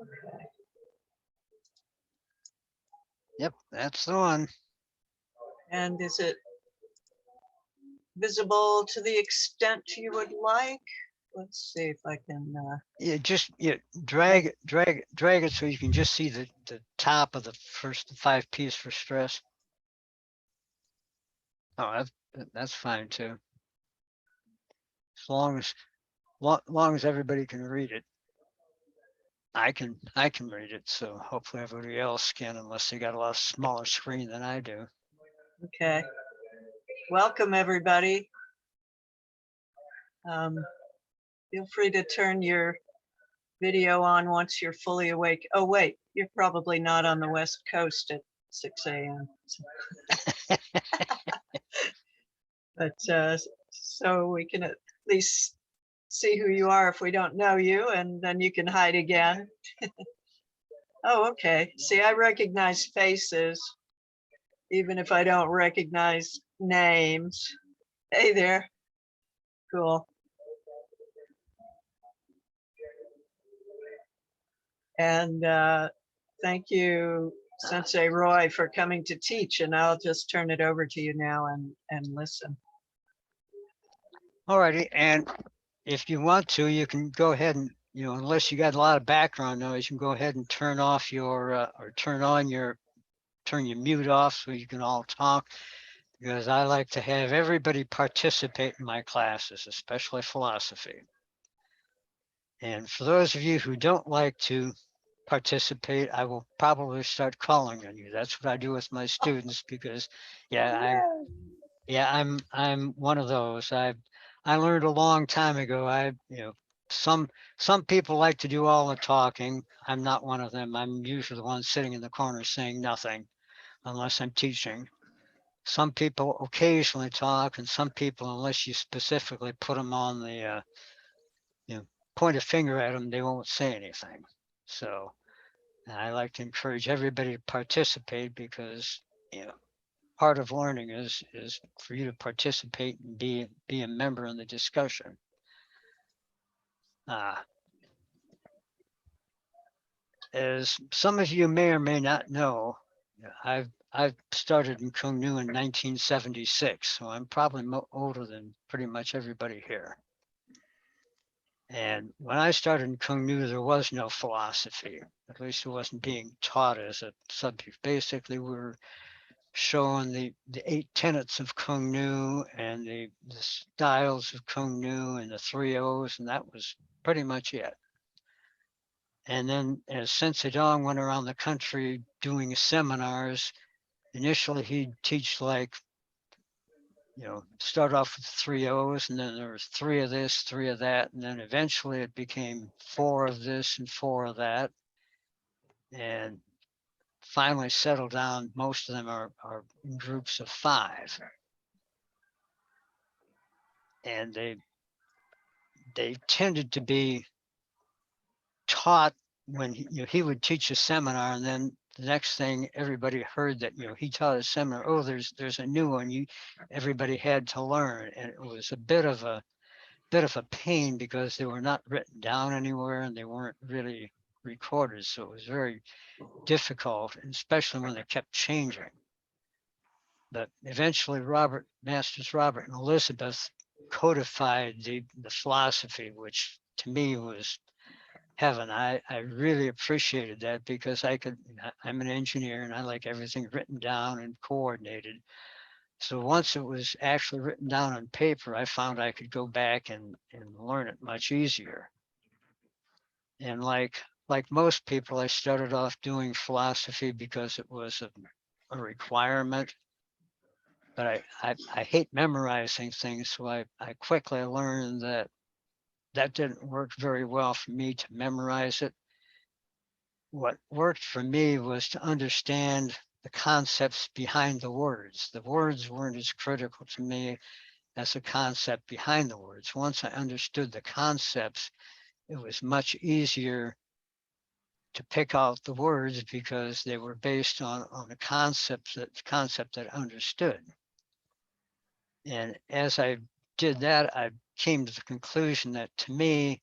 Okay. Yep, that's the one. And is it visible to the extent you would like? Let's see if I can. Yeah, just drag it so you can just see the top of the first 5 P's for stress. Oh, that's fine too. As long as everybody can read it. I can read it, so hopefully everybody else can, unless they got a lot smaller screen than I do. Okay. Welcome, everybody. Feel free to turn your video on once you're fully awake. Oh, wait, you're probably not on the West Coast at 6 a.m. But so we can at least see who you are if we don't know you, and then you can hide again. Oh, okay. See, I recognize faces, even if I don't recognize names. Hey there. Cool. And thank you, Sensei Roy, for coming to teach. And I'll just turn it over to you now and listen. Alrighty, and if you want to, you can go ahead and, unless you got a lot of background noise, you can go ahead and turn off your or turn your mute off so you can all talk, because I like to have everybody participate in my classes, especially philosophy. And for those of you who don't like to participate, I will probably start calling on you. That's what I do with my students, because I'm one of those. I learned a long time ago. Some people like to do all the talking. I'm not one of them. I'm usually the one sitting in the corner saying nothing unless I'm teaching. Some people occasionally talk, and some people, unless you specifically put them on the point a finger at them, they won't say anything. So I like to encourage everybody to participate, because part of learning is for you to participate and be a member in the discussion. As some of you may or may not know, I've started in Cuong Nhu in 1976, so I'm probably older than pretty much everybody here. And when I started in Cuong Nhu, there was no philosophy. At least it wasn't being taught as a subject. Basically, we were showing the 8 tenets of Cuong Nhu and the styles of Cuong Nhu and the 3 O's, and that was pretty much it. And then as Sensei Dong went around the country doing seminars, initially he'd teach start off with 3 O's, and then there was 3 of this, 3 of that, and then eventually it became 4 of this and 4 of that. And finally settled down, most of them are in groups of 5. And they tended to be taught when he would teach a seminar, and then the next thing everybody heard that he taught a seminar. Oh, there's a new one everybody had to learn, and it was a bit of a pain, because they were not written down anywhere and they weren't really recorded, so it was very difficult, and especially when they kept changing. But eventually Masters Robert and Elizabeth codified the philosophy, which to me was heaven. I really appreciated that, because I'm an engineer and I like everything written down and coordinated. So once it was actually written down on paper, I found I could go back and learn it much easier. And like most people, I started off doing philosophy because it was a requirement. But I hate memorizing things, so I quickly learned that didn't work very well for me to memorize it. What worked for me was to understand the concepts behind the words. The words weren't as critical to me as the concept behind the words. Once I understood the concepts, it was much easier to pick out the words, because they were based on a concept that I understood. And as I did that, I came to the conclusion that, to me,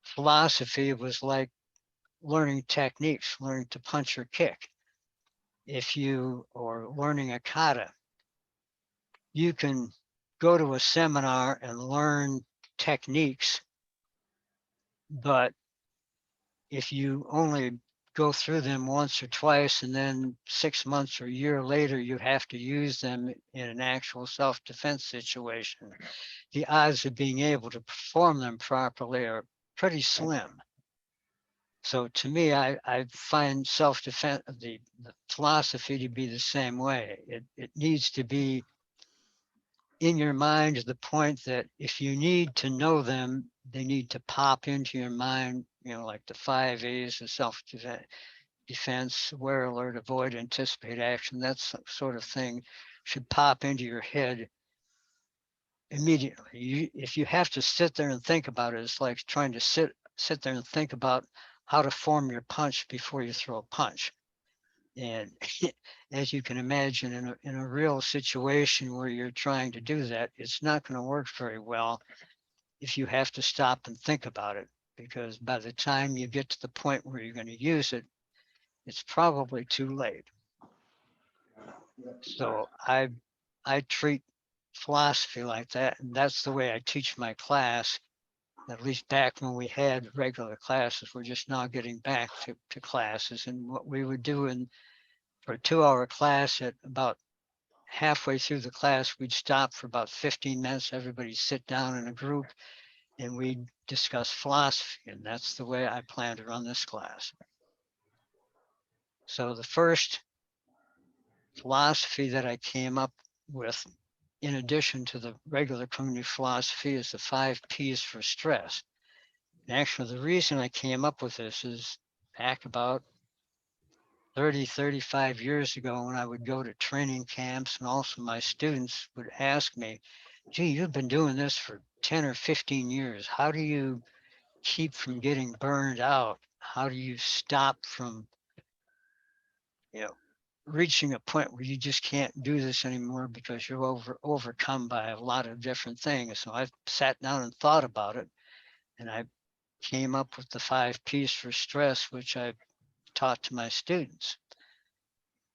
philosophy was like learning techniques, learning to punch or kick. Or learning a kata, you can go to a seminar and learn techniques, but if you only go through them once or twice and then 6 months or a year later you have to use them in an actual self-defense situation, the odds of being able to perform them properly are pretty slim. So to me, I find self-defense, the philosophy to be the same way. It needs to be in your mind to the point that if you need to know them, they need to pop into your mind, like the 5 A's of self-defense, aware, alert, avoid, anticipate, action, that sort of thing should pop into your head immediately. If you have to sit there and think about it, it's like trying to sit there and think about how to form your punch before you throw a punch. And as you can imagine, in a real situation where you're trying to do that, it's not going to work very well if you have to stop and think about it, because by the time you get to the point where you're going to use it, it's probably too late. So I treat philosophy like that, and that's the way I teach my class. At least back when we had regular classes, we're just now getting back to classes. And what we would do for a 2-hour class, at about halfway through the class, we'd stop for about 15 minutes. Everybody sit down in a group and we'd discuss philosophy. And that's the way I plan to run this class. So the first philosophy that I came up with, in addition to the regular Cuong Nhu philosophy, is the 5 P's for stress. And actually, the reason I came up with this is back about 35 years ago, when I would go to training camps, and also my students would ask me, gee, you've been doing this for 10 or 15 years. How do you keep from getting burned out? How do you stop from, reaching a point where you just can't do this anymore because you're overcome by a lot of different things? So I sat down and thought about it, and I came up with the 5 P's for stress, which I taught to my students.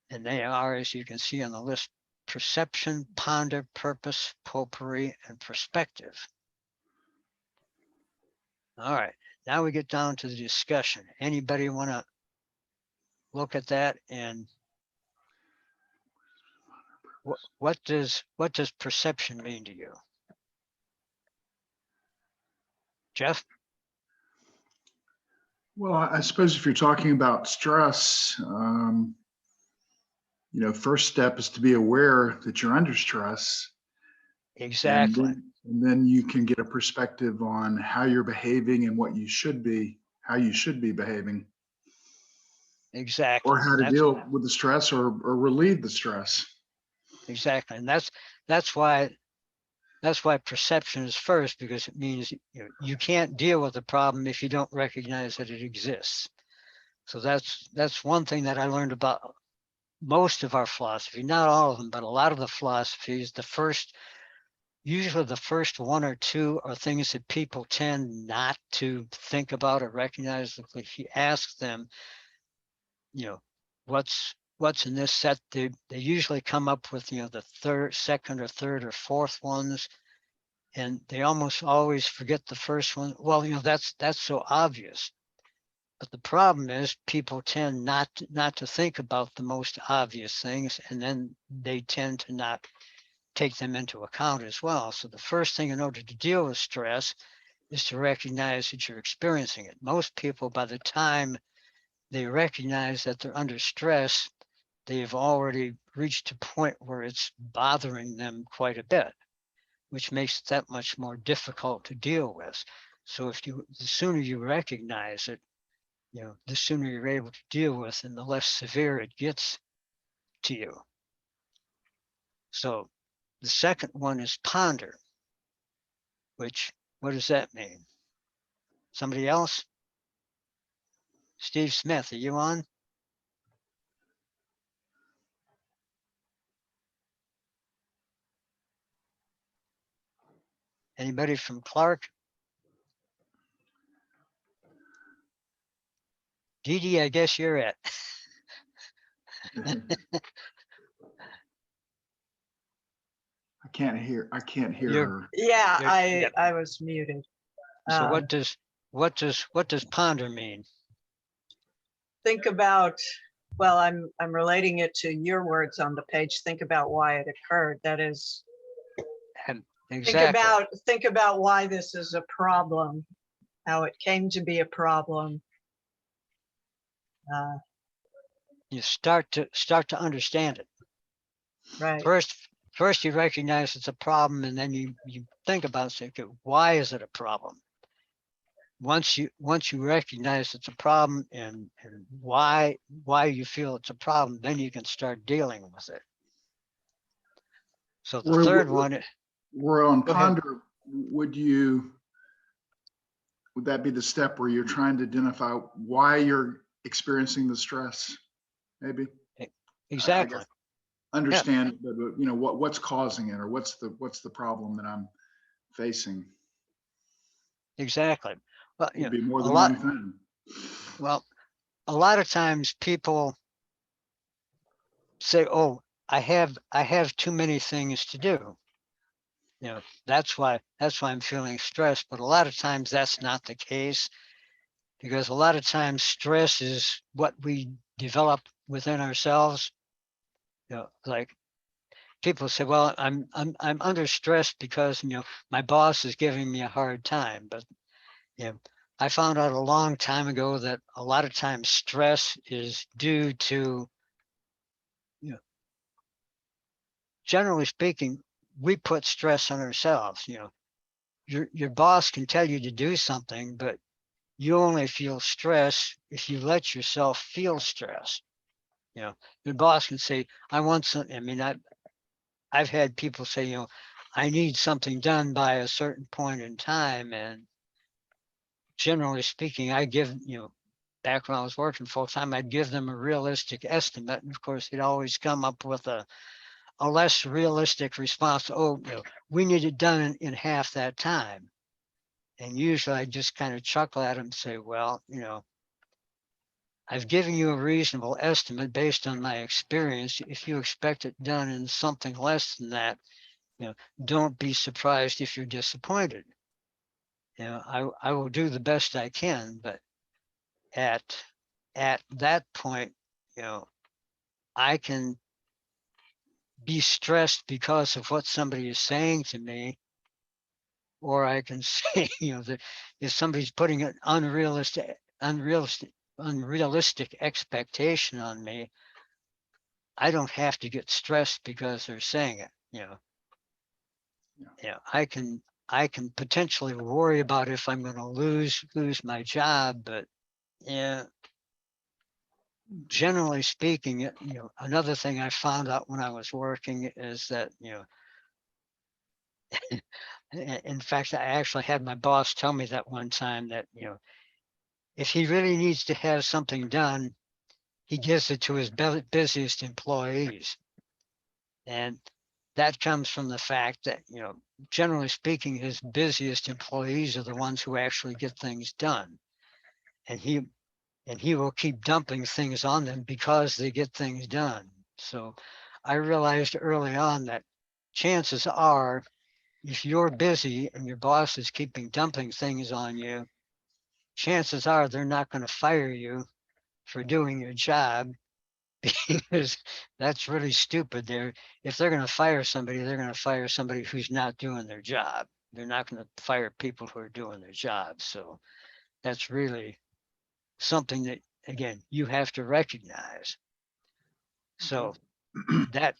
And they are, as you can see on the list, perception, ponder, purpose, potpourri, and perspective. All right, now we get down to the discussion. Anybody want to look at that? And what does perception mean to you? Jeff? Well, I suppose if you're talking about stress, first step is to be aware that you're under stress. Exactly. And then you can get a perspective on how you're behaving and what you should be, how you should be behaving. Exactly. Or how to deal with the stress or relieve the stress. Exactly. And that's why perception is first, because it means you can't deal with the problem if you don't recognize that it exists. So that's one thing that I learned about most of our philosophy, not all of them, but a lot of the philosophies. Usually the first 1 or 2 are things that people tend not to think about or recognize. If you ask them, what's in this set, they usually come up with, the second or third or fourth ones, and they almost always forget the first one. Well, that's so obvious. But the problem is people tend not to think about the most obvious things, and then they tend to not take them into account as well. So the first thing in order to deal with stress is to recognize that you're experiencing it. Most people, by the time they recognize that they're under stress, they've already reached a point where it's bothering them quite a bit, which makes it that much more difficult to deal with. So the sooner you recognize it, the sooner you're able to deal with, and the less severe it gets to you. So the second one is ponder, which, what does that mean? Somebody else? Steve Smith, are you on? Anybody from Clark? Dee Dee, I guess you're it. I can't hear You're- her. Yeah, Yeah. I was muted. So Um, what does ponder mean? Think about, well, I'm relating it to your words on the page. Think about why it occurred. That is, Exactly. think about why this is a problem, how it came to be a problem. You start to understand it. Right. First you recognize it's a problem, and then you think about it, say, okay, why is it a problem? Once you recognize it's a problem and why you feel it's a problem, then you can start dealing with it. So the We're- third one, We're on Go ahead. ponder. Would that be the step where you're trying to identify why you're experiencing the stress? Maybe. I exactly. guess understand, but you know, what's causing it, or what's the problem that I'm facing? Exactly. Well, you Could know, be more a than lot, one thing. well, a lot of times people say, oh, I have too many things to do. You know, that's why I'm feeling stressed. But a lot of times that's not the case, because a lot of times stress is what we develop within ourselves. You know, like people say, well, I'm under stress because, you know, my boss is giving me a hard time. But you know, I found out a long time ago that a lot of times stress is due to, you know, generally speaking, we put stress on ourselves. You know, your boss can tell you to do something, but you only feel stress if you let yourself feel stress. You know, your boss can say, I want something. I mean, I've had people say, you know, I need something done by a certain point in time. And generally speaking, I give, you know, back when I was working full time, I'd give them a realistic estimate. And of course, they'd always come up with a less realistic response. Oh, you know, we need it done in half that time. And usually I just kind of chuckle at them and say, well, you know, I've given you a reasonable estimate based on my experience. If you expect it done in something less than that, you know, don't be surprised if you're disappointed. You know, I will do the best I can, but at that point, you know, I can be stressed because of what somebody is saying to me, or I can say, you know, that if somebody's putting an unrealistic expectation on me, I don't have to get stressed because they're saying it. You know, I can potentially worry about if I'm going to lose my job, but yeah, generally speaking, you know, another thing I found out when I was working is that, you know, in fact, I actually had my boss tell me that one time that, you know, if he really needs to have something done, he gives it to his busiest employees. And that comes from the fact that, you know, generally speaking, his busiest employees are the ones who actually get things done. And he will keep dumping things on them because they get things done. So I realized early on that chances are, if you're busy and your boss is keeping dumping things on you, chances are they're not going to fire you for doing your job, because that's really stupid. If they're going to fire somebody, they're going to fire somebody who's not doing their job. They're not going to fire people who are doing their job. So that's really something that, again, you have to recognize. So that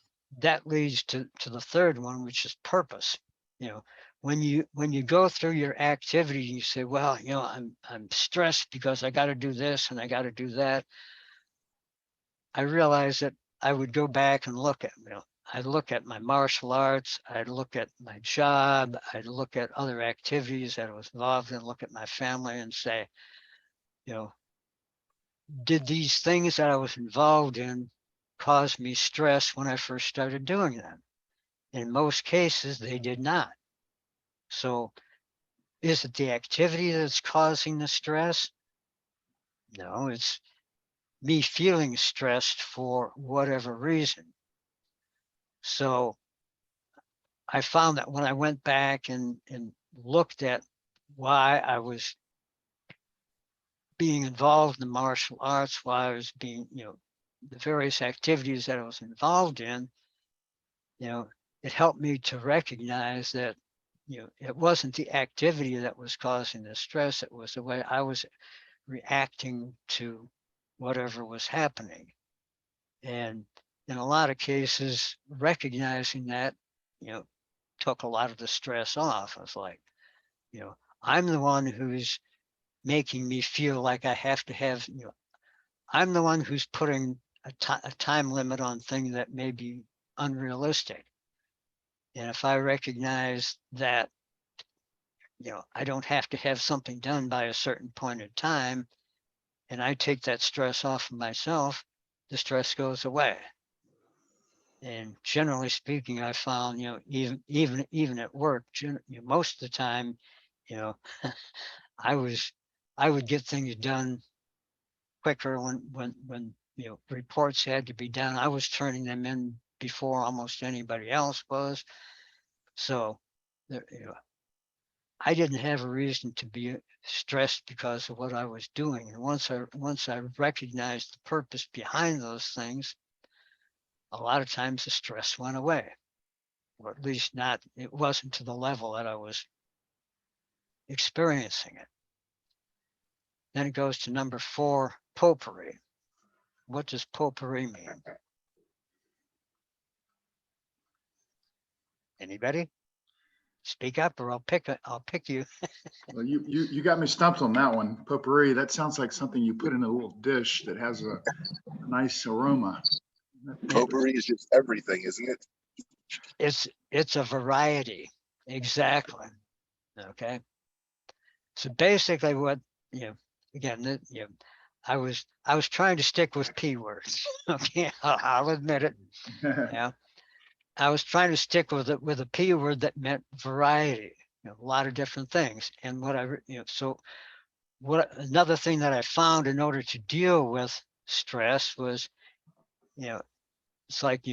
leads to the third one, which is purpose. You know, when you go through your activity, you say, well, you know, I'm stressed because I got to do this and I got to do that. I realized that I would go back and look at, you know, I'd look at my martial arts, I'd look at my job, I'd look at other activities that I was involved in, look at my family and say, you know, did these things that I was involved in cause me stress when I first started doing them? In most cases, they did not. So is it the activity that's causing the stress? No, me feeling stressed for whatever reason. So I found that when I went back and looked at why I was being involved in the martial arts, why I was being, the various activities that I was involved in, it helped me to recognize that, it wasn't the activity that was causing the stress, it was the way I was reacting to whatever was happening. And in a lot of cases, recognizing that, took a lot of the stress off. I was like, I'm the one who's making me feel like I have to have, I'm the one who's putting a time limit on things that may be unrealistic. And if I recognize that, I don't have to have something done by a certain point in time, and I take that stress off of myself, the stress goes away. And generally speaking, I found, even at work, most of the time, you know, I would get things done quicker when reports had to be done. I was turning them in before almost anybody else was. So, I didn't have a reason to be stressed because of what I was doing. And once I recognized the purpose behind those things, a lot of times the stress went away, or at least it wasn't to the level that I was experiencing it. Then it goes to number 4, potpourri. What does potpourri mean? Anybody? Speak up or I'll pick you. Well, you got me stumped on that one. Potpourri, that sounds like something you put in a little dish that has a nice aroma. Potpourri is just everything, isn't it? It's a variety. Exactly. Okay. So basically what, again, I was trying to stick with P words. Okay. I'll admit it. Yeah. I was trying to stick with a P word that meant variety, a lot of different things. And another thing that I found in order to deal with stress was, it's like,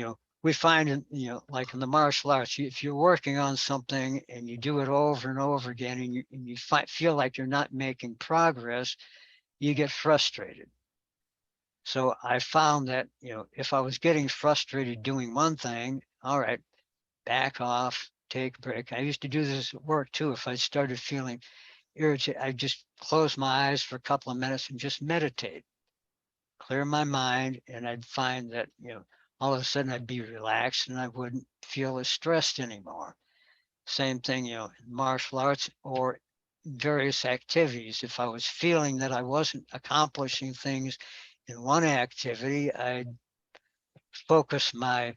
we find like in the martial arts, if you're working on something and you do it over and over again and you feel like you're not making progress, you get frustrated. So I found that, if I was getting frustrated doing one thing, all right, back off, take a break. I used to do this at work too. If I started feeling irritated, I'd just close my eyes for a couple of minutes and just meditate, clear my mind, and I'd find that, all of a sudden I'd be relaxed and I wouldn't feel as stressed anymore. Same thing, in martial arts or various activities. If I was feeling that I wasn't accomplishing things in one activity, I'd focus my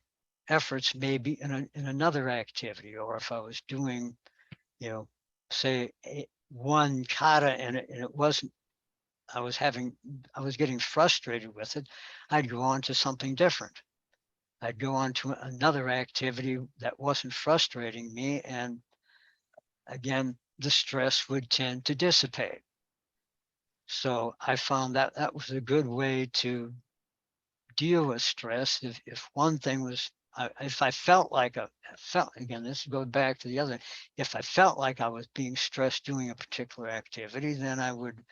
efforts maybe in another activity. Or if I was doing, say one kata and it wasn't, I was getting frustrated with it, I'd go on to something different. I'd go on to another activity that wasn't frustrating me. And again, the stress would tend to dissipate. So I found that that was a good way to deal with stress. If one thing was, if I felt like again, this goes back to the other, if I felt like I was being stressed doing a particular activity, then I would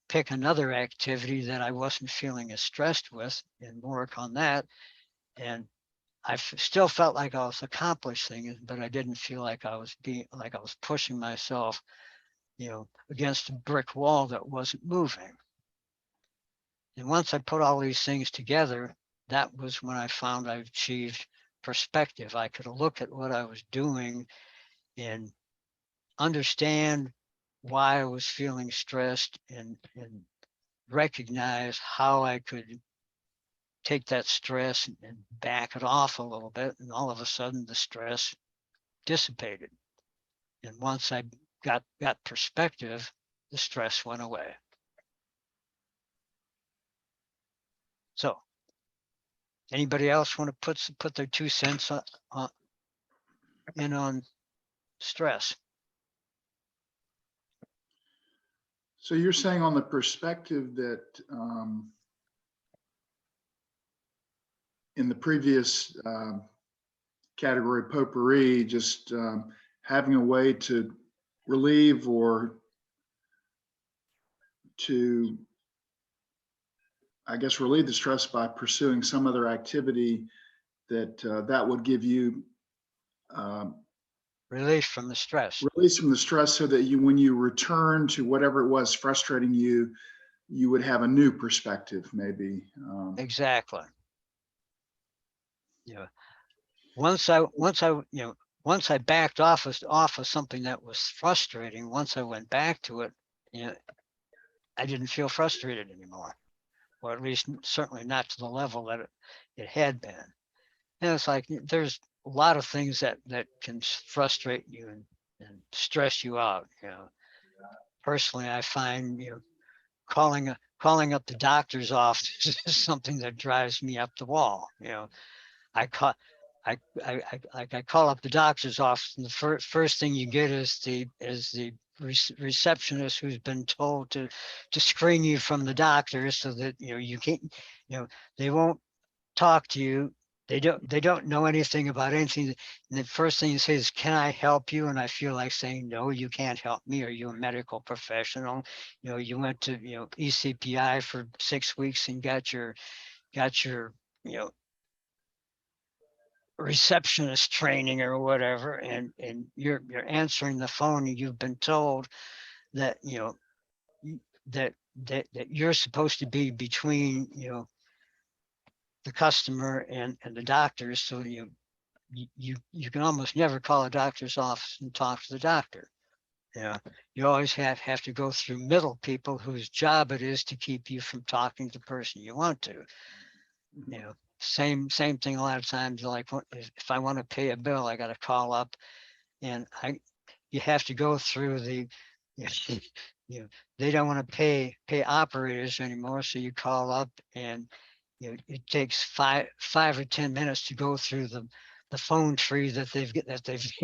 pick another activity that I wasn't feeling as stressed with and work on that. And I still felt like I was accomplishing things, but I didn't feel like I was pushing myself, against a brick wall that wasn't moving. And once I put all these things together, that was when I found I achieved perspective. I could look at what I was doing and understand why I was feeling stressed and recognize how I could take that stress and back it off a little bit. And all of a sudden the stress dissipated. And once I got perspective, the stress went away. So anybody else want to put their 2 cents in on stress? So you're saying on the perspective that in the previous category, potpourri, just having a way to relieve or to, I guess, relieve the stress by pursuing some other activity that would give you Relief from the stress. release from the stress, so that you, when you return to whatever it was frustrating you, you would have a new perspective, maybe. Exactly. Yeah. Once I backed off of something that was frustrating, once I went back to it, I didn't feel frustrated anymore, or at least certainly not to the level that it had been. And it's like there's a lot of things that can frustrate you and stress you out. Personally, I find calling up the doctor's office is something that drives me up the wall. I call I call up the doctor's office, and the first thing you get is the receptionist who's been told to screen you from the doctor, so that you can't, they won't talk to you. They don't know anything about anything. And the first thing you say is, "Can I help you?" And I feel like saying, "No, you can't help me. Are you a medical professional? You went to ECPI for 6 weeks and got your you know receptionist training or whatever, and you're answering the phone, and you've been told that that you're supposed to be between the customer and the doctor, so you can almost never call a doctor's office and talk to the doctor. You always have to go through middle people whose job it is to keep you from talking to the person you want to. Same thing a lot of times. Like, if I want to pay a bill, I got to call up, and you have to go through the they don't want to pay operators anymore, so you call up, and it takes five or 10 minutes to go through the phone tree that they've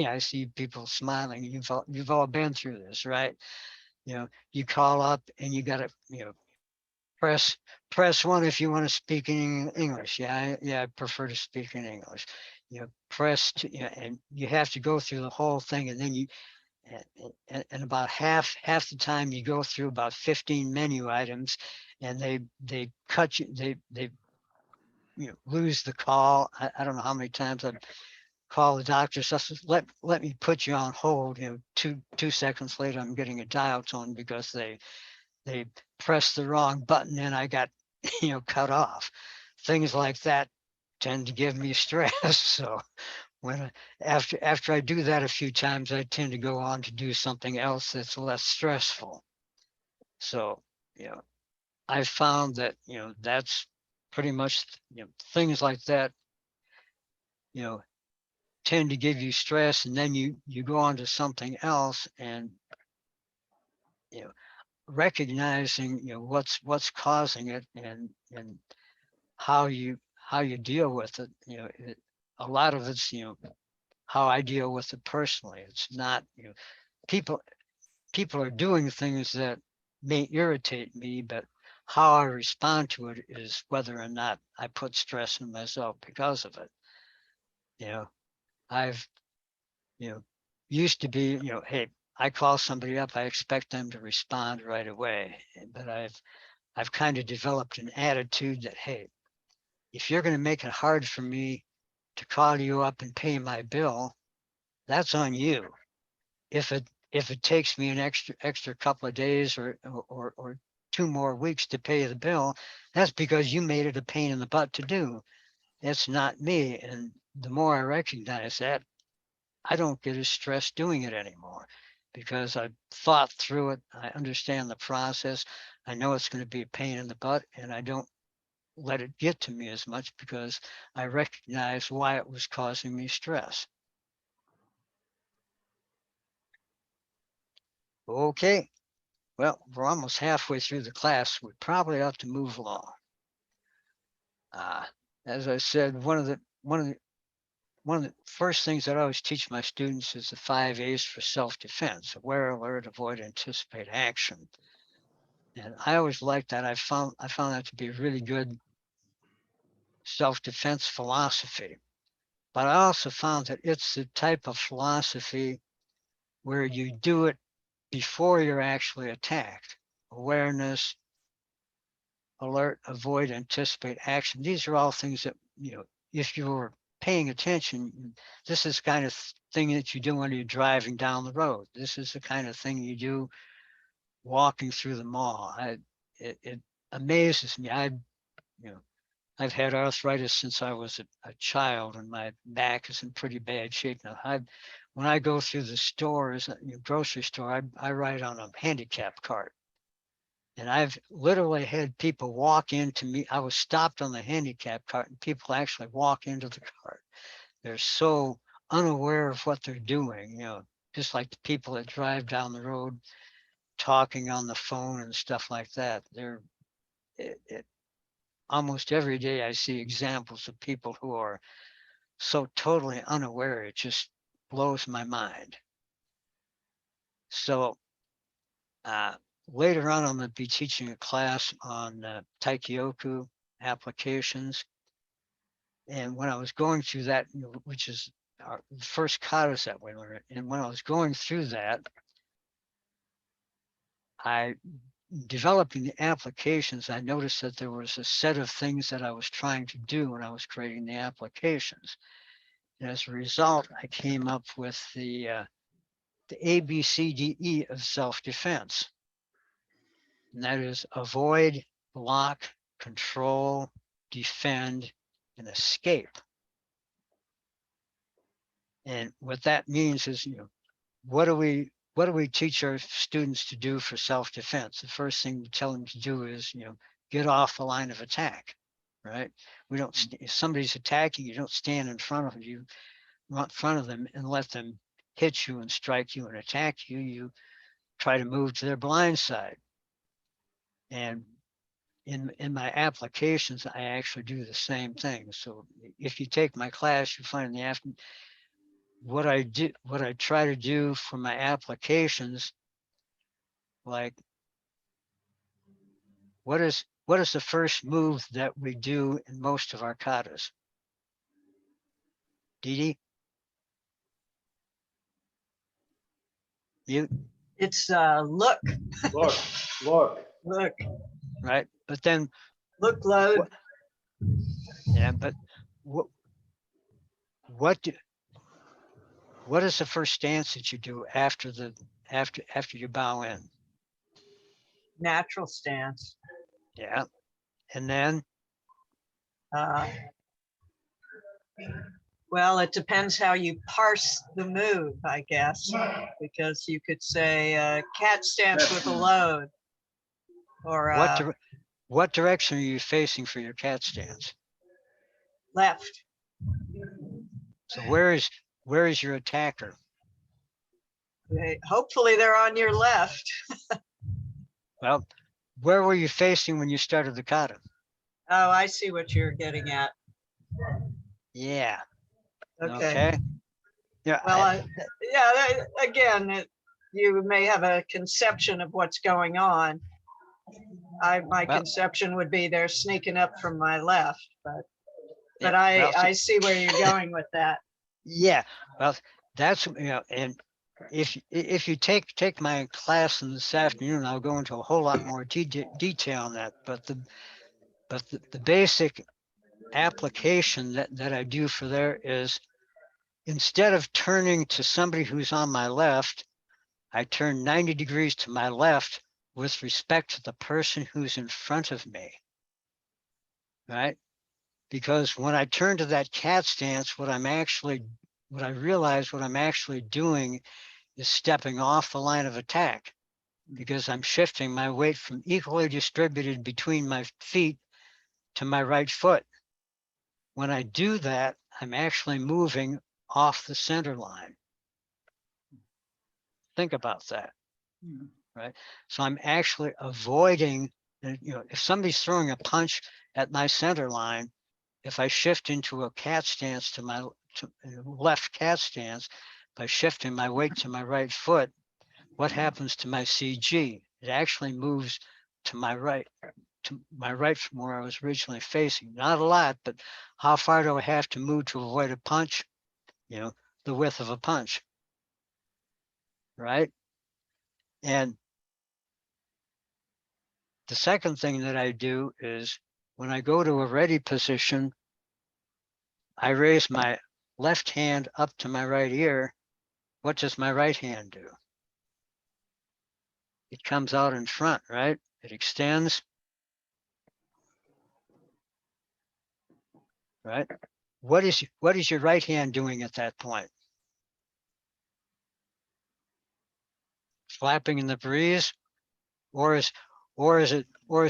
I see people smiling. You've all been through this, right? You call up, and you got to press one if you want to speak in English. I prefer to speak in English. Press two, and you have to go through the whole thing, and then and about half the time you go through about 15 menu items, and they cut you, they lose the call. I don't know how many times I've called the doctor, so let me put you on hold. 2 seconds later, I'm getting a dial tone because they pressed the wrong button, and I got cut off. Things like that tend to give me stress. So after I do that a few times, I tend to go on to do something else that's less stressful. So I've found that that's pretty much things like that tend to give you stress, and then you go on to something else, and recognizing what's causing it, and how you deal with it. A lot of it's how I deal with it personally. It's not people are doing things that may irritate me, but how I respond to it is whether or not I put stress on myself because of it. I've used to be, hey, I call somebody up, I expect them to respond right away. But I've kind of developed an attitude that, hey, if you're going to make it hard for me to call you up and pay my bill, that's on you. If it takes me an extra couple of days or 2 more weeks to pay the bill, that's because you made it a pain in the butt to do. It's not me. And the more I recognize that, I don't get as stressed doing it anymore, because I've thought through it. I understand the process. I know it's going to be a pain in the butt, and I don't let it get to me as much, because I recognize why it was causing me stress. Okay. Well, we're almost halfway through the class. We probably ought to move along. As I said, one of the first things that I always teach my students is the 5 A's for self-defense: aware, alert, avoid, anticipate, action. And I always liked that. I found that to be a really good self-defense philosophy. But I also found that it's the type of philosophy where you do it before you're actually attacked. Awareness, alert, avoid, anticipate, action. These are all things that, if you're paying attention, this is the kind of thing that you do when you're driving down the road. This is the kind of thing you do walking through the mall. It amazes me. I've had arthritis since I was a child, and my back is in pretty bad shape now. When I go through the stores, grocery store, I ride on a handicap cart. And I've literally had people walk into me. I was stopped on the handicap cart and people actually walk into the cart. They're so unaware of what they're doing, just like the people that drive down the road talking on the phone and stuff like that. Almost every day I see examples of people who are so totally unaware. It just blows my mind. So later on, I'm going to be teaching a class on Taikyoku applications. And when I was going through that, which is our first katas that we learned, and when I was going through that, developing the applications, I noticed that there was a set of things that I was trying to do when I was creating the applications. And as a result, I came up with the ABCDE of self-defense. And that is avoid, block, control, defend, and escape. And what that means is, what do we teach our students to do for self-defense? The first thing we tell them to do is, get off the line of attack, right? We don't, if somebody's attacking, you don't stand in front of them and let them hit you and strike you and attack you. You try to move to their blind side. And in my applications, I actually do the same thing. So if you take my class, you find in the afternoon, what I try to do for my applications, like what is the first move that we do in most of our katas? Dee you It's look, Look. right? But then look, load. but what is the first stance that you do after you bow in? Natural stance. Yeah. And then Well, it depends how you parse the move, I guess, because you could say cat stance with a load, or what direction are you facing for your cat stance? left. So where is your attacker? Hopefully they're on your left. Well, where were you facing when you started the kata? Oh, I see what you're getting at. Yeah. Okay. Yeah. Well, again, you may have a conception of what's going on. My conception would be they're sneaking up from my left, but I see where you're going with that. Yeah. Well, that's and if you take my class in this afternoon, I'll go into a whole lot more detail on that. But the basic application that I do for there is, instead of turning to somebody who's on my left, I turn 90 degrees to my left with respect to the person who's in front of me, right? Because when I turn to that cat stance, what I realize what I'm actually doing is stepping off the line of attack, because I'm shifting my weight from equally distributed between my feet to my right foot. When I do that, I'm actually moving off the center line. Think about that, right? So I'm actually avoiding, if somebody's throwing a punch at my center line, if I shift into a cat stance to my left cat stance, by shifting my weight to my right foot, what happens to my CG? It actually moves to my right. to my right from where I was originally facing. Not a lot, but how far do I have to move to avoid a punch? You know, the width of a punch, right? And the second thing that I do is when I go to a ready position, I raise my left hand up to my right ear. What does my right hand do? It comes out in front, right? It extends, right? What is your right hand doing at that point? Flapping in the breeze, or is it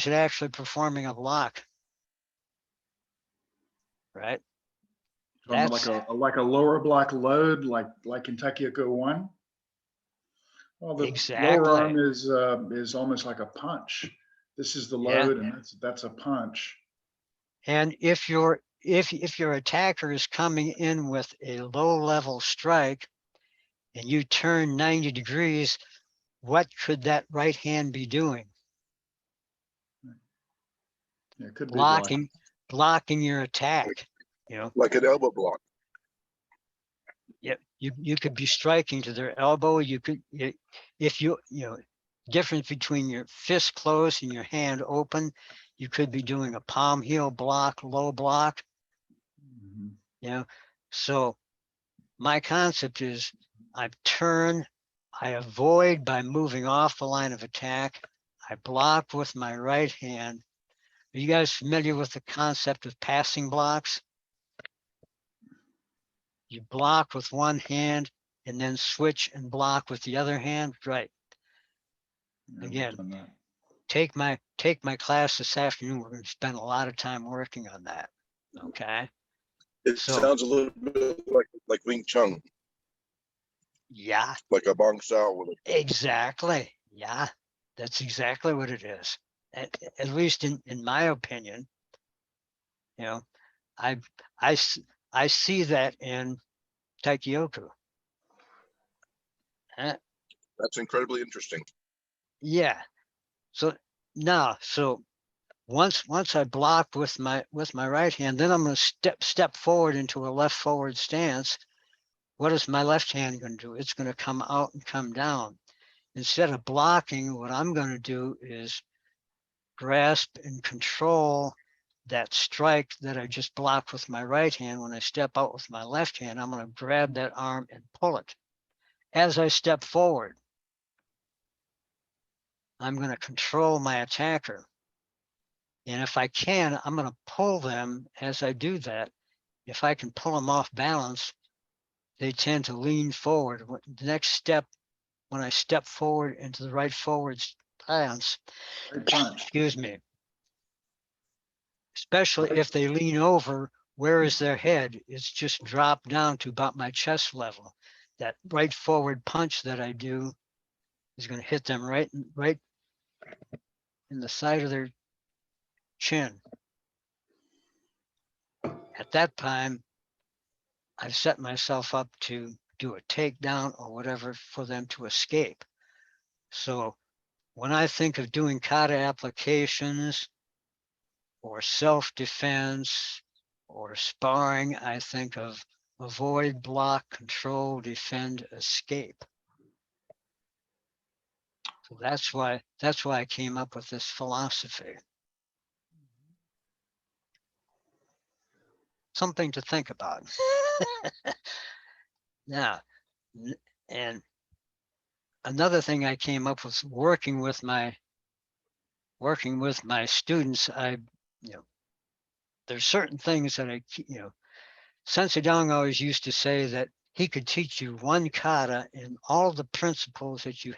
actually performing a block? Right? From That's like a lower block load, like Kentucky Echo One. Well, the lower arm exactly. is almost like a punch. This is the Yeah. load, and that's a punch. And if your attacker is coming in with a low level strike and you turn 90 degrees, what could that right hand be doing? Yeah, it could be blocked. Blocking your attack. You know, Like an elbow block. yeah, you could be striking to their elbow. You could, if you know, difference between your fist closed and your hand open, you could be doing a palm heel block, low block. Mhm. You know, so my concept is I turn, I avoid by moving off the line of attack. I block with my right hand. Are you guys familiar with the concept of passing blocks? You block with one hand and then switch and block with the other hand. Right. Yeah, we've Again, done that. take my class this afternoon. We're going to spend a lot of time working on that. Okay. It So sounds a little bit like Wing Chun, yeah, like a Bong Sao with it. exactly. Yeah, that's exactly what it is. At least in my opinion, you know, I, I, I see that in Taikyoku. That's incredibly interesting. Yeah. So now, once I block with my right hand, then I'm going to step forward into a left forward stance. What is my left hand going to do? It's going to come out and come down. Instead of blocking, what I'm going to do is grasp and control that strike that I just blocked with my right hand. When I step out with my left hand, I'm going to grab that arm and pull it. As I step forward, I'm going to control my attacker. And if I can, I'm going to pull them as I do that. If I can pull them off balance, they tend to lean forward. The next step, when I step forward into the right forward stance, Right punch. excuse me, especially if they lean over, where is their head? It's just dropped down to about my chest level. That right forward punch that I do is going to hit them right in the side of their chin. At that time, I've set myself up to do a takedown or whatever for them to escape. So when I think of doing kata applications or self-defense or sparring, I think of avoid, block, control, defend, escape. So that's why I came up with this philosophy. Something to think about. Now, and another thing I came up with working with my students, there's certain things that Sensei Dong always used to say that he could teach you one kata and all the principles that you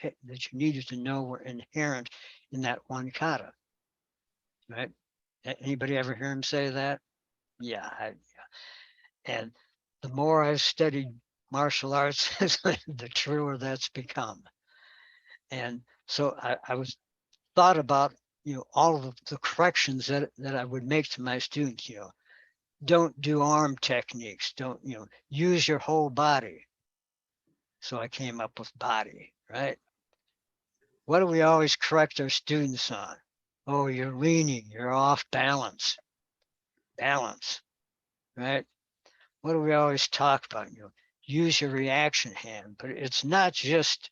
needed to know were inherent in that one kata. Right? Anybody ever hear him say that? Yeah. And the more I've studied martial arts, the truer that's become. And so I was thought about, all of the corrections that I would make to my students, don't do arm techniques, don't, use your whole body. So I came up with body, right? What do we always correct our students on? Oh, you're leaning, you're off balance, right? What do we always talk about? Use your reaction hand, but it's not just,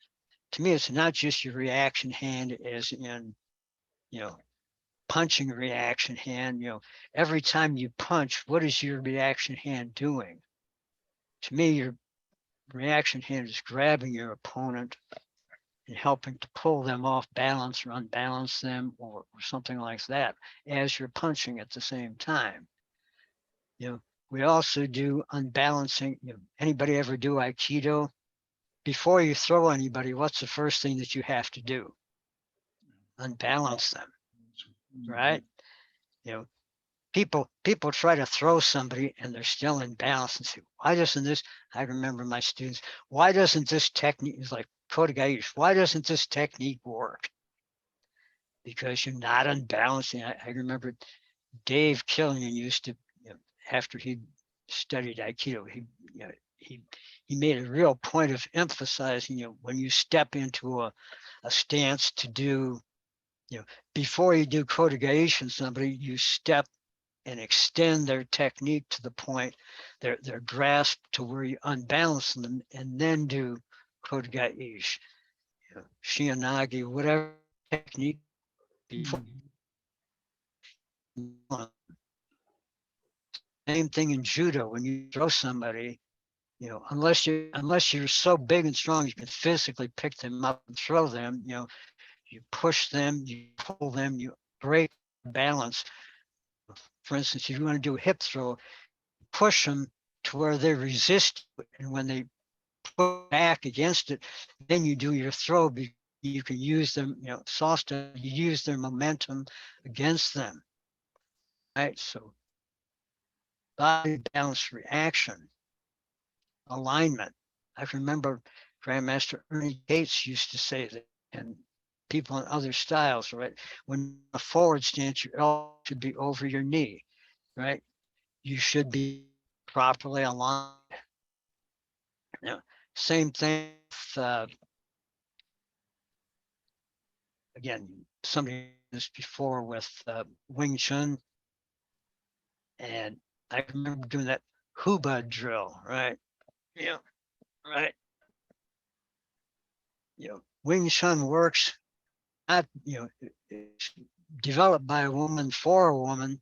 to me, it's not just your reaction hand as in, you know, punching a reaction hand. Every time you punch, what is your reaction hand doing? To me, your reaction hand is grabbing your opponent and helping to pull them off balance or unbalance them or something like that as you're punching at the same time. We also do unbalancing. Anybody ever do Aikido? Before you throw anybody, what's the first thing that you have to do? Unbalance them, right? You know, people try to throw somebody and they're still in balance and say, why doesn't this, I remember my students, why doesn't this technique, is like Kodagaish, why doesn't this technique work? Because you're not unbalancing. I remember Dave Killian used to, after he studied Aikido, he made a real point of emphasizing, when you step into a stance to do, before you do Kodagaish on somebody, you step and extend their technique to the point, their grasp to where you unbalance them, and then do Kodagaish, Shianagi, whatever technique before. Same thing in judo. When you throw somebody, unless you're so big and strong you can physically pick them up and throw them, you push them, you pull them, you break balance. For instance, if you want to do a hip throw, push them to where they resist, and when they push back against it, then you do your throw. You can use them, soft stuff, you use their momentum against them, right? So body balance, reaction, alignment. I remember Grandmaster Ernie Gates used to say that, and people in other styles, right? When a forward stance, your elbow should be over your knee, right? You should be properly aligned. Same thing with, again, somebody this before with Wing Chun, and I remember doing that Huba drill, right? Yeah, right. Wing Chun works not, it's developed by a woman for a woman,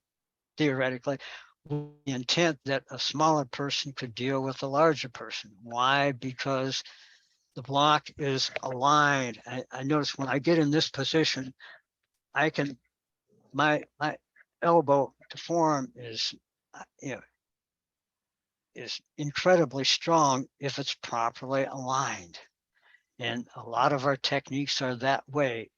theoretically, with the intent that a smaller person could deal with a larger person. Why? Because the block is aligned. I notice when I get in this position, I can, my elbow to form is, is incredibly strong if it's properly aligned. And a lot of our techniques are that way.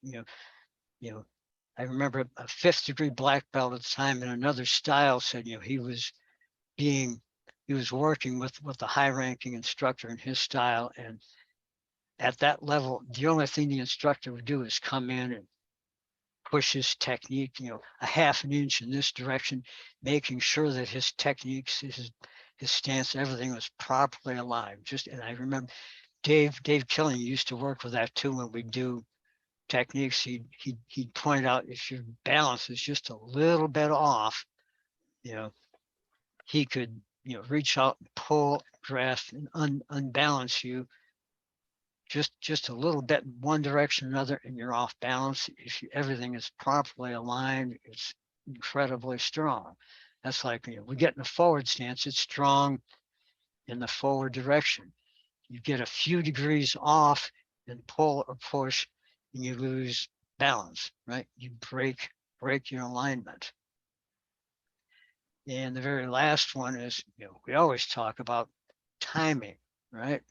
I remember a 5th degree black belt at the time in another style said, he was working with a high ranking instructor in his style. And at that level, the only thing the instructor would do is come in and push his technique, a half an inch in this direction, making sure that his techniques, his stance, everything was properly aligned. And I remember Dave Killian used to work with that too. When we do techniques, he'd point out if your balance is just a little bit off, he could, reach out and pull, grasp, and unbalance you just a little bit in one direction or another, and you're off balance. If everything is properly aligned, it's incredibly strong. That's like, we get in a forward stance, it's strong in the forward direction. You get a few degrees off and pull or push, and you lose balance, right? You break your alignment. And the very last one is, we always talk about timing, right?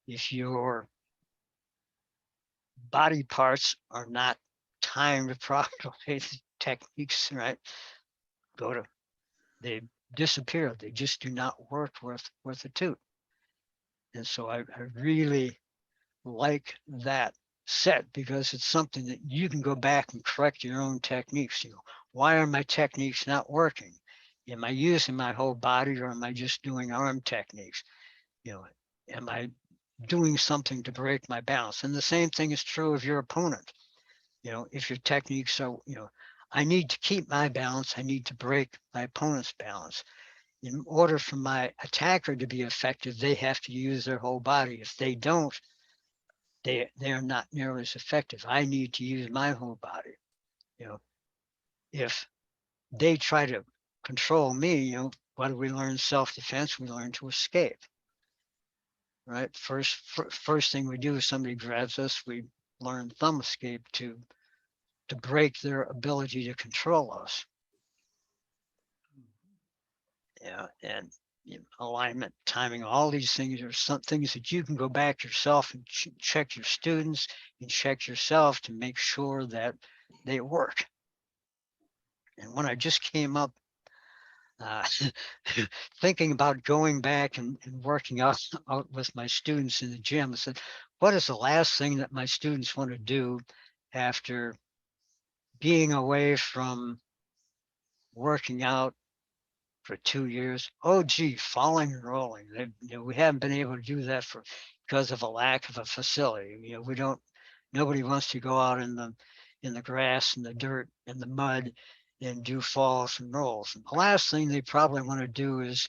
If your body parts are not timed properly, the techniques, right, they disappear. They just do not work worth a toot. And so I really like that set, because it's something that you can go back and correct your own techniques. Why are my techniques not working? Am I using my whole body, or am I just doing arm techniques? Am I doing something to break my balance? And the same thing is true of your opponent. if your techniques are, I need to keep my balance, I need to break my opponent's balance. In order for my attacker to be effective, they have to use their whole body. If they don't, they are not nearly as effective. I need to use my whole body. If they try to control me, what do we learn? Self-defense. We learn to escape. Right. First thing we do if somebody grabs us, we learn thumb escape to break their ability to control us. Yeah, and alignment, timing, all these things are some things that you can go back yourself and check your students and check yourself to make sure that they work. And when I just came up thinking about going back and working out with my students in the gym, I said, what is the last thing that my students want to do after being away from working out for 2 years? Oh, gee, falling and rolling. We haven't been able to do that because of a lack of a facility. Nobody wants to go out in the grass and the dirt and the mud and do falls and rolls. And the last thing they probably want to do is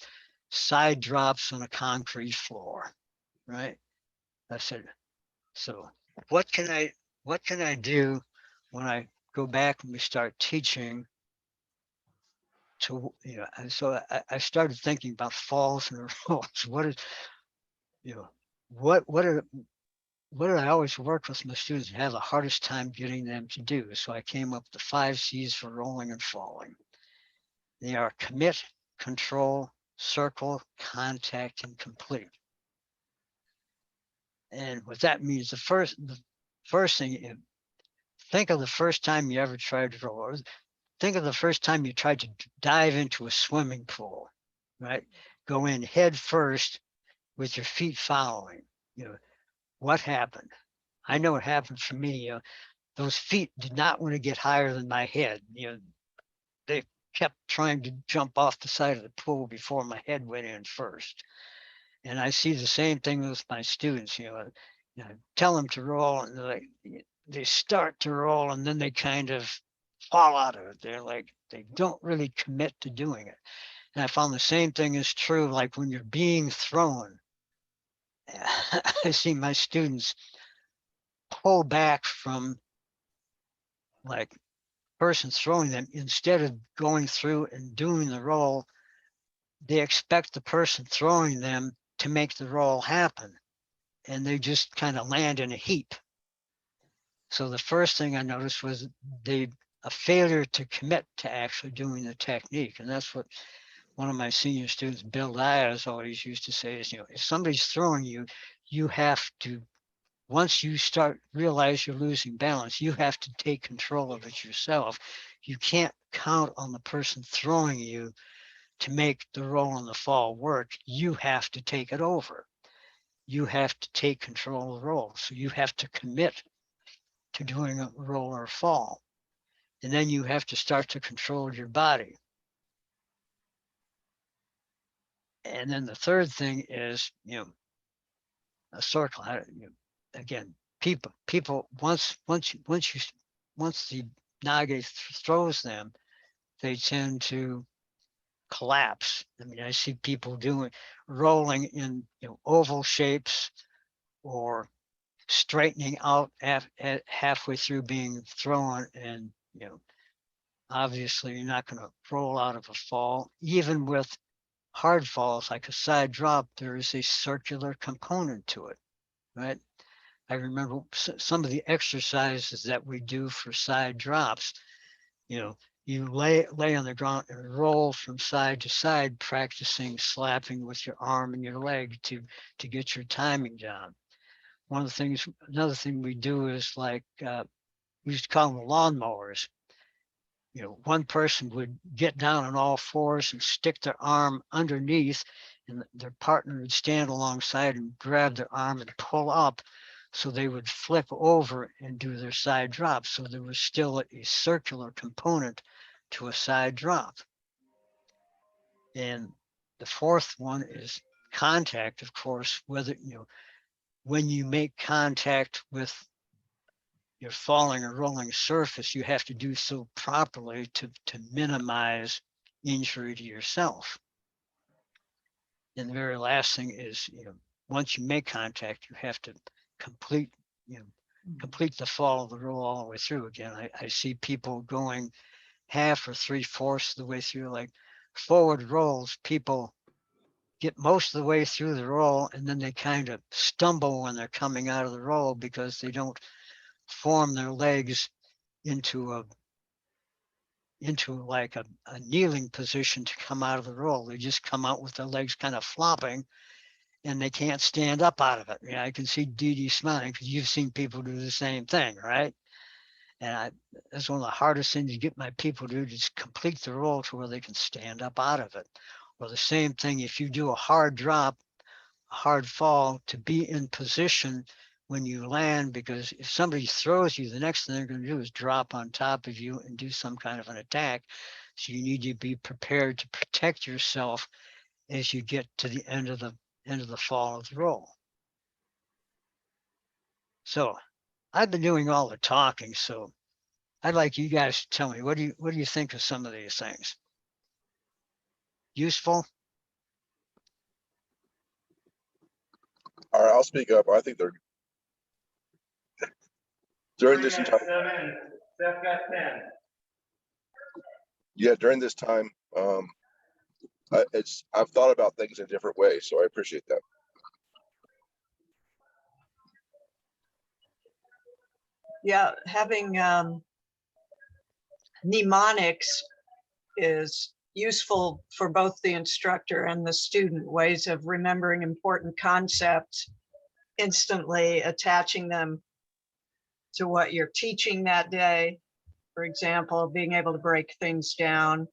side drops on a concrete floor, right? I said, so what can I do when I go back and we start teaching and so I started thinking about falls and rolls. What did I always work with my students and have the hardest time getting them to do? So I came up with the 5 C's for rolling and falling. They are commit, control, circle, contact, and complete. And what that means, the first thing, think of the first time you ever tried to roll. Think of the first time you tried to dive into a swimming pool, right? Go in head first with your feet following. What happened? I know what happened for me. Those feet did not want to get higher than my head. They kept trying to jump off the side of the pool before my head went in first. And I see the same thing with my students. Tell them to roll, and they start to roll, and then they kind of fall out of it. They don't really commit to doing it. And I found the same thing is true, like when you're being thrown. I see my students pull back from like person throwing them. Instead of going through and doing the roll, they expect the person throwing them to make the roll happen, and they just kind of land in a heap. So the first thing I noticed was a failure to commit to actually doing the technique. And that's what one of my senior students, Bill Diaz, always used to say is, if somebody's throwing you, you have to, once you start realize you're losing balance, you have to take control of it yourself. You can't count on the person throwing you to make the roll and the fall work. You have to take it over. You have to take control of the roll. So you have to commit to doing a roll or a fall. And then you have to start to control your body. And then the third thing is, a circle. Again, people once the Nage throws them, they tend to collapse. I mean, I see people rolling in oval shapes or straightening out at halfway through being thrown, and obviously you're not going to roll out of a fall. Even with hard falls like a side drop, there is a circular component to it, right? I remember some of the exercises that we do for side drops. You lay on the ground and roll from side to side, practicing slapping with your arm and your leg to get your timing down. Another thing we do is we used to call them lawnmowers. One person would get down on all fours and stick their arm underneath, and their partner would stand alongside and grab their arm and pull up, so they would flip over and do their side drop. So there was still a circular component to a side drop. And the fourth one is contact, of course, whether, when you make contact with you're falling a rolling surface, you have to do so properly to minimize injury to yourself. And the very last thing is, once you make contact, you have to complete, complete the fall of the roll all the way through again. I see people going half or 3/4 of the way through, like forward rolls, people get most of the way through the roll and then they kind of stumble when they're coming out of the roll because they don't form their legs into like a kneeling position to come out of the roll. They just come out with their legs kind of flopping and they can't stand up out of it. I can see Dee Dee smiling because you've seen people do the same thing, right? And that's one of the hardest things to get my people to do, just complete the roll to where they can stand up out of it. Or the same thing, if you do a hard drop, a hard fall, to be in position when you land, because if somebody throws you, the next thing they're going to do is drop on top of you and do some kind of an attack. So you need to be prepared to protect yourself as you get to the end of the fall of the roll. So I've been doing all the talking, so I'd like you guys to tell me, what do you think of some of these things? Useful? All right, I'll speak up. I think they're during this time. Yeah, during this time, I've thought about things in different ways, so I appreciate that. Yeah, having mnemonics is useful for both the instructor and the student, ways of remembering important concepts, instantly attaching them to what you're teaching that day. For example, being able to break things down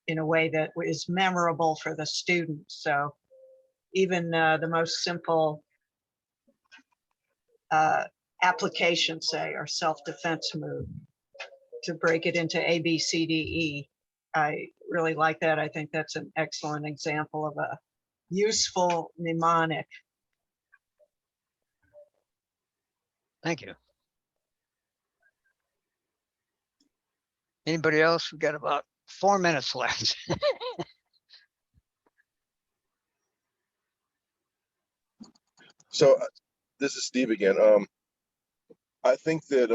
in a way that is memorable for the student. So even the most simple application, say, or self-defense move, to break it into A, B, C, D, E. I really like that. I think that's an excellent example of a useful mnemonic. Thank you. Anybody else? We've got about 4 minutes left. So this is Steve again. I think that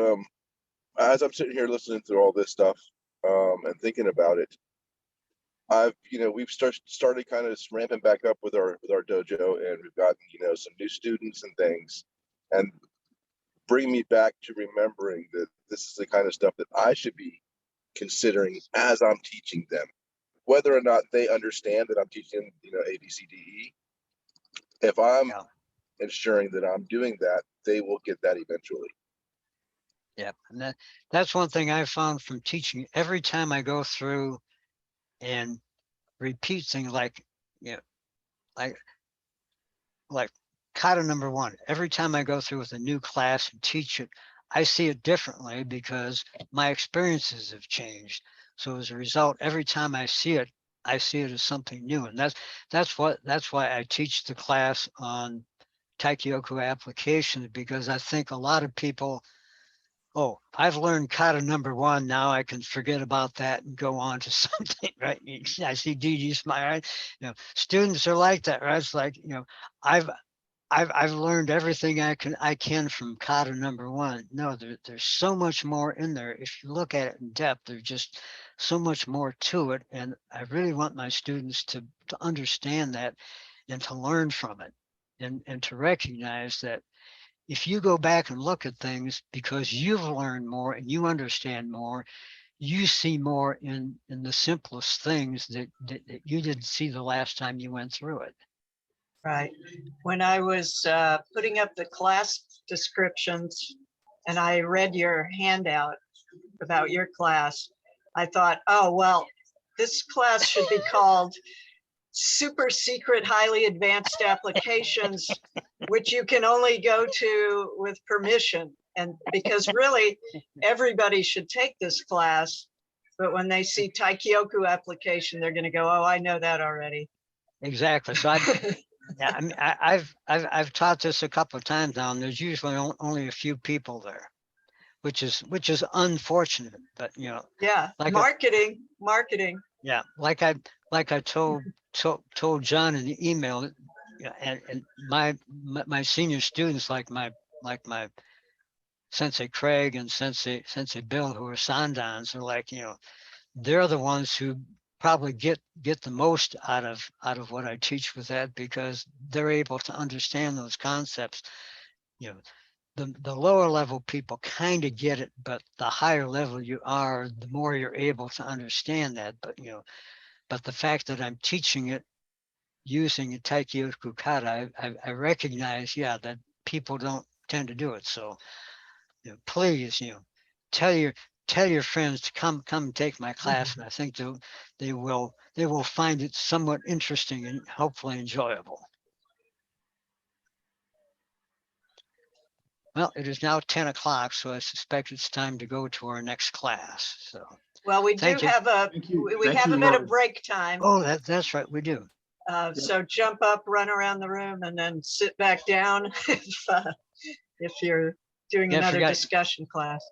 as I'm sitting here listening through all this stuff and thinking about it, we've started kind of ramping back up with our dojo, and we've gotten some new students and things, and bring me back to remembering that this is the kind of stuff that I should be considering as I'm teaching them, whether or not they understand that I'm teaching A, B, C, D, E. If I'm ensuring that I'm doing that, they will get that eventually. Yeah, and that's one thing I found from teaching. Every time I go through and repeat things like kata number 1, every time I go through with a new class and teach it, I see it differently because my experiences have changed. So as a result, every time I see it as something new. And that's why I teach the class on Taikyoku applications, because I think a lot of people, oh, I've learned kata number 1. Now I can forget about that and go on to something, right? I see Dee Dee smile, right? Students are like that, right? It's like, I've learned everything I can from kata number 1. No, there's so much more in there. If you look at it in depth, there's just so much more to it. And I really want my students to understand that and to learn from it, and to recognize that if you go back and look at things because you've learned more and you understand more, you see more in the simplest things that you didn't see the last time you went through it. Right. When I was putting up the class descriptions and I read your handout about your class, I thought, oh, well, this class should be called Super Secret Highly Advanced Applications, which you can only go to with permission. And because really everybody should take this class, but when they see Taikyoku application, they're going to go, oh, I know that already. Exactly. So yeah, I mean, I've taught this a couple of times now, and there's usually only a few people there. which is unfortunate, but Yeah, like marketing. yeah, like I told John in the email, and my senior students, like my Sensei Craig and Sensei Bill, who are Sandans, are like, they're the ones who probably get the most out of what I teach with that, because they're able to understand those concepts. The lower level people kind of get it, but the higher level you are, the more you're able to understand that. But the fact that I'm teaching it using a Taikyoku kata, I recognize, that people don't tend to do it. So, please, tell your friends to come take my class, and I think they will find it somewhat interesting and hopefully enjoyable. Well, it is now 10 o'clock, so I suspect it's time to go to our next class. So, Well, we do Thank you. have Thank you. we Thank have you, a bit Roy. of break time. oh, that's right, we do. So jump up, run around the room, and then sit back down if you're doing Yeah, I another forgot. discussion class.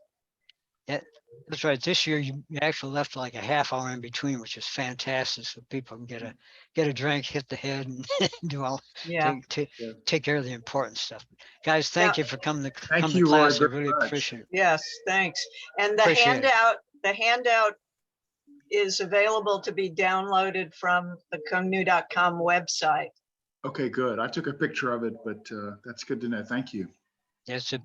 Yeah, that's right. This year you actually left like a half hour in between, which is fantastic, so people can get a drink, hit the head, and do all Yeah. take care of the important stuff. Guys, thank you for coming to Thank you, Roy, class. I very really much. appreciate it. Yes, thanks. And the Appreciate it. handout is available to be downloaded from the cuongnhu.com website. Okay, good. I took a picture of it, but that's good to know. Thank you. It's a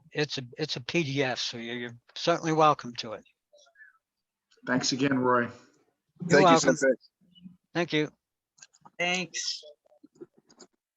PDF, so you're certainly welcome to it. Thanks again, Roy. You're Thank you, welcome. Sensei. Thank you. Thanks.